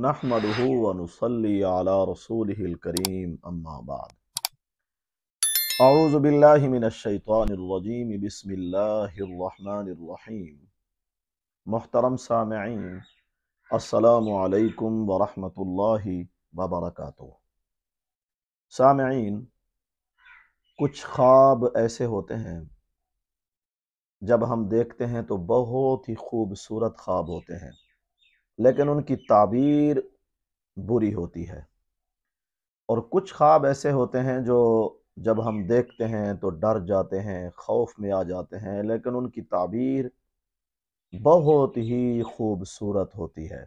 नहमदुहु व नुसल्ली अला रसूलिहिल करीम अम्मा बाद। अऊज़ु बिल्लाहि मिनश शैतानिर रजीम बिस्मिल्लाहिर रहमानिर रहीम। मुहतरम सामिईन, अस्सलामु अलैकुम व रहमतुल्लाहि व बरकातुहू। सामिईन, कुछ ख्वाब ऐसे होते हैं जब हम देखते हैं तो बहुत ही खूबसूरत ख्वाब होते हैं, लेकिन उनकी ताबीर बुरी होती है। और कुछ ख्वाब ऐसे होते हैं जो जब हम देखते हैं तो डर जाते हैं, खौफ में आ जाते हैं, लेकिन उनकी ताबीर बहुत ही खूबसूरत होती है।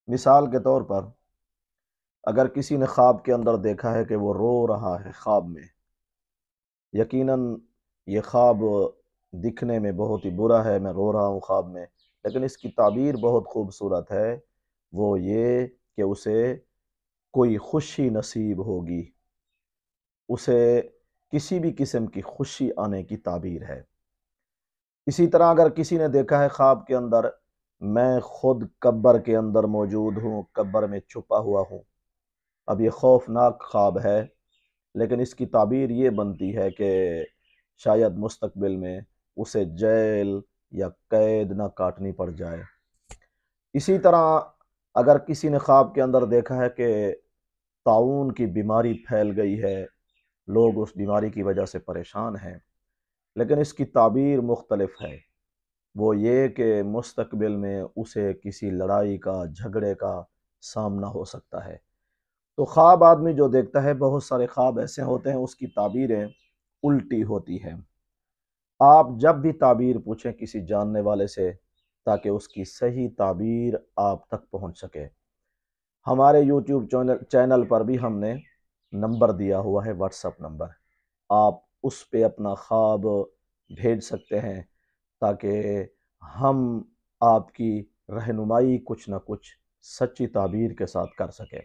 मिसाल के तौर पर, अगर किसी ने ख्वाब के अंदर देखा है कि वो रो रहा है ख्वाब में, यकीनन ये ख्वाब दिखने में बहुत ही बुरा है, मैं रो रहा हूँ ख्वाब में, लेकिन इसकी ताबीर बहुत खूबसूरत है। वो ये कि उसे कोई खुशी नसीब होगी, उसे किसी भी किस्म की खुशी आने की ताबीर है। इसी तरह अगर किसी ने देखा है ख्वाब के अंदर, मैं खुद कब्र के अंदर मौजूद हूँ, कब्र में छुपा हुआ हूँ। अब ये खौफनाक ख्वाब है, लेकिन इसकी ताबीर ये बनती है कि शायद मुस्तकबिल में उसे जेल या कैद ना काटनी पड़ जाए। इसी तरह अगर किसी ने ख्वाब के अंदर देखा है कि ताउन की बीमारी फैल गई है, लोग उस बीमारी की वजह से परेशान हैं, लेकिन इसकी ताबीर मुख्तलिफ है। वो ये कि मुस्तकबिल में उसे किसी लड़ाई का, झगड़े का सामना हो सकता है। तो ख्वाब आदमी जो देखता है, बहुत सारे ख्वाब ऐसे होते हैं उसकी ताबीरें उल्टी होती हैं। आप जब भी ताबीर पूछें किसी जानने वाले से, ताकि उसकी सही ताबीर आप तक पहुंच सके। हमारे यूट्यूब चैनल पर भी हमने नंबर दिया हुआ है, व्हाट्सएप नंबर। आप उस पे अपना ख्वाब भेज सकते हैं, ताकि हम आपकी रहनुमाई कुछ ना कुछ सच्ची ताबीर के साथ कर सकें।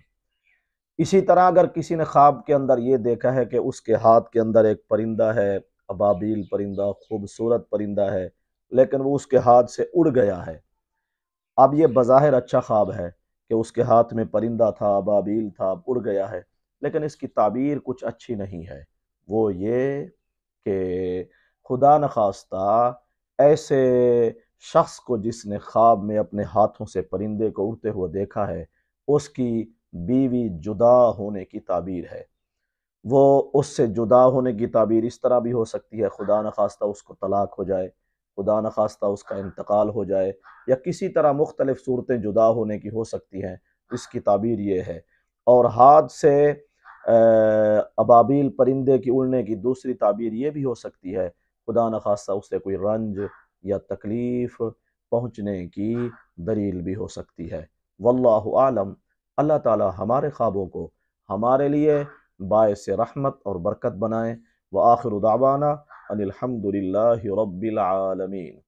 इसी तरह अगर किसी ने ख्वाब के अंदर ये देखा है कि उसके हाथ के अंदर एक परिंदा है, अबाबील परिंदा, खूबसूरत परिंदा है, लेकिन वो उसके हाथ से उड़ गया है। अब ये बज़ाहिर अच्छा ख्वाब है कि उसके हाथ में परिंदा था, अबाबील था, उड़ गया है, लेकिन इसकी ताबीर कुछ अच्छी नहीं है। वो ये कि खुदा न खास्ता ऐसे शख्स को जिसने ख्वाब में अपने हाथों से परिंदे को उड़ते हुए देखा है, उसकी बीवी जुदा होने की ताबीर है। वो उससे जुदा होने की ताबीर इस तरह भी हो सकती है, खुदा न खास्ता उसको तलाक हो जाए, खुदा न खास्ता उसका इंतकाल हो जाए, या किसी तरह मुख्तलिफ सूरतें जुदा होने की हो सकती हैं। इसकी ताबीर ये है। और हाथ से अबाबील परिंदे की उड़ने की दूसरी ताबीर ये भी हो सकती है, खुदा न खास्ता उससे कोई रंज या तकलीफ़ पहुँचने की दलील भी हो सकती है। वल्लाहु आलम। अल्लाह ताला हमारे ख्वाबों को हमारे लिए बाइस रहमत और बरकत बनाए। व आखिर दावाना अनिल हम्दुलिल्लाहि रब्बिल आलमीन।